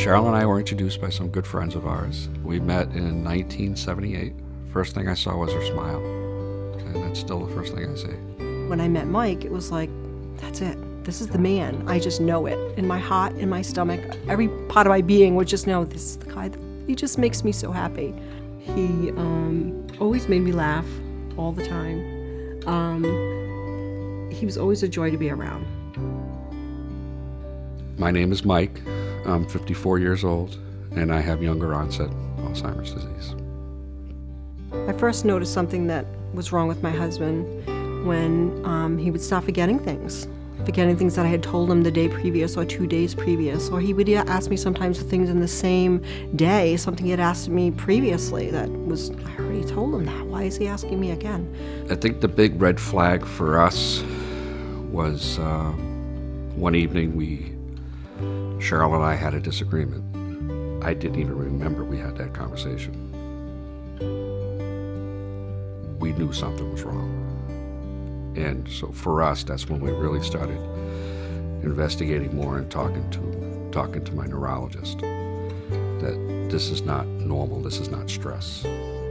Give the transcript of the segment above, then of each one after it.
Cheryl and I were introduced by some good friends of ours. We met in 1978. First thing I saw was her smile, and that's still the first thing I say. When I met Mike, it was like, that's it. This is the man. I just know it. In my heart, in my stomach, every part of my being would just know this is the guy. He just makes me so happy. He always made me laugh all the time. He was always a joy to be around. My name is Mike. I'm 54 years old, and I have younger onset Alzheimer's disease. I first noticed something that was wrong with my husband when he would start forgetting things that I had told him the day previous or 2 days previous, or he would ask me sometimes for things in the same day, something he had asked me previously that was, I already told him that. Why is he asking me again? I think the big red flag for us was one evening Cheryl and I had a disagreement. I didn't even remember we had that conversation. We knew something was wrong. And so for us, that's when we really started investigating more and talking to my neurologist that this is not normal, this is not stress.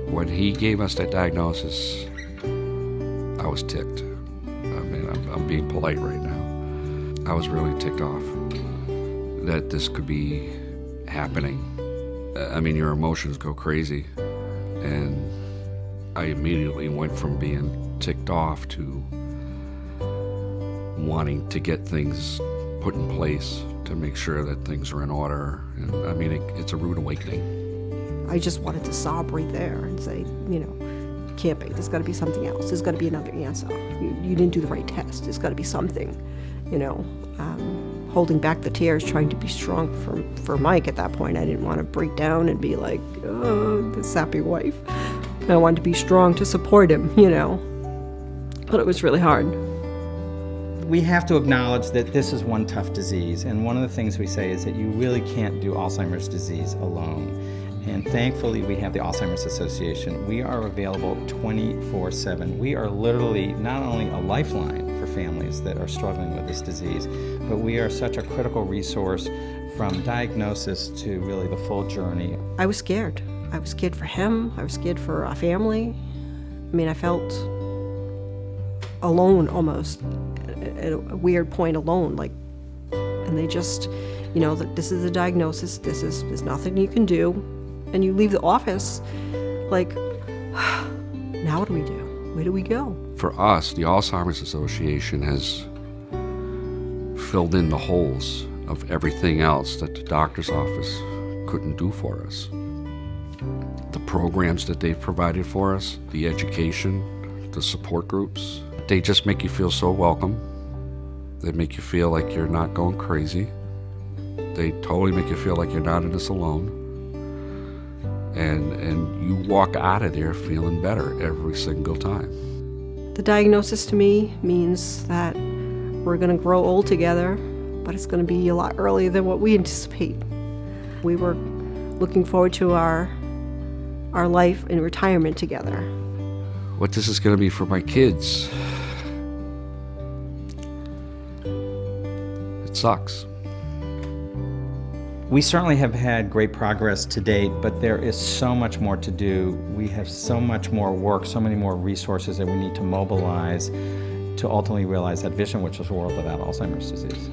When he gave us that diagnosis, I was ticked. I mean, I'm being polite right now. I was really ticked off that this could be happening. I mean, your emotions go crazy, and I immediately went from being ticked off to wanting to get things put in place to make sure that things are in order. And I mean, it's a rude awakening. I just wanted to sob right there and say, it can't be. There's got to be something else. There's got to be another answer. You didn't do the right test. There's got to be something, holding back the tears, trying to be strong for Mike at that point. I didn't want to break down and be like, oh, the sappy wife. I wanted to be strong to support him, But it was really hard. We have to acknowledge that this is one tough disease, and one of the things we say is that you really can't do Alzheimer's disease alone. And thankfully, we have the Alzheimer's Association. We are available 24/7. We are literally not only a lifeline for families that are struggling with this disease, but we are such a critical resource from diagnosis to really the full journey. I was scared. I was scared for him. I was scared for our family. I mean, I felt alone almost, at a weird point alone, and they just, that this is a diagnosis, there's nothing you can do, and you leave the office like, now what do we do? Where do we go? For us, the Alzheimer's Association has filled in the holes of everything else that the doctor's office couldn't do for us. The programs that they've provided for us, the education, the support groups, they just make you feel so welcome. They make you feel like you're not going crazy. They totally make you feel like you're not in this alone. And you walk out of there feeling better every single time. The diagnosis to me means that we're going to grow old together, but it's going to be a lot earlier than what we anticipate. We were looking forward to our life in retirement together. What this is going to be for my kids, it sucks. We certainly have had great progress to date, but there is so much more to do. We have so much more work, so many more resources that we need to mobilize to ultimately realize that vision, which is a world without Alzheimer's disease.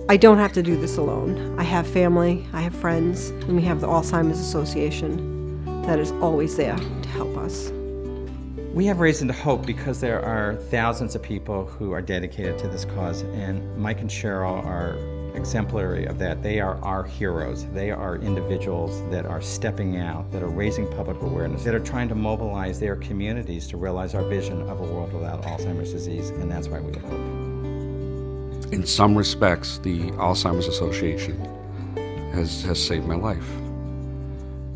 I don't have to do this alone. I have family, I have friends, and we have the Alzheimer's Association that is always there to help us. We have reason to hope because there are thousands of people who are dedicated to this cause, and Mike and Cheryl are exemplary of that. They are our heroes. They are individuals that are stepping out, that are raising public awareness, that are trying to mobilize their communities to realize our vision of a world without Alzheimer's disease, and that's why we have hope. In some respects, the Alzheimer's Association has saved my life.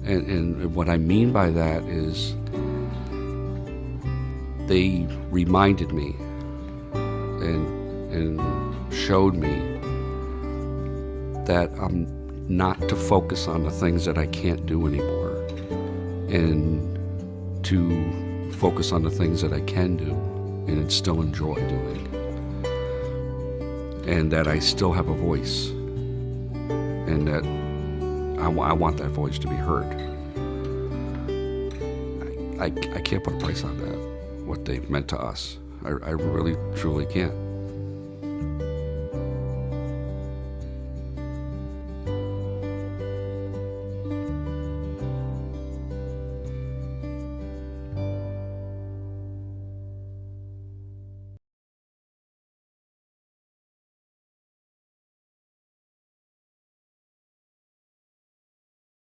And what I mean by that is they reminded me and showed me that I'm not to focus on the things that I can't do anymore, and to focus on the things that I can do and still enjoy doing, and that I still have a voice, and that I want that voice to be heard. I can't put a price on that, what they've meant to us. I really, truly can't.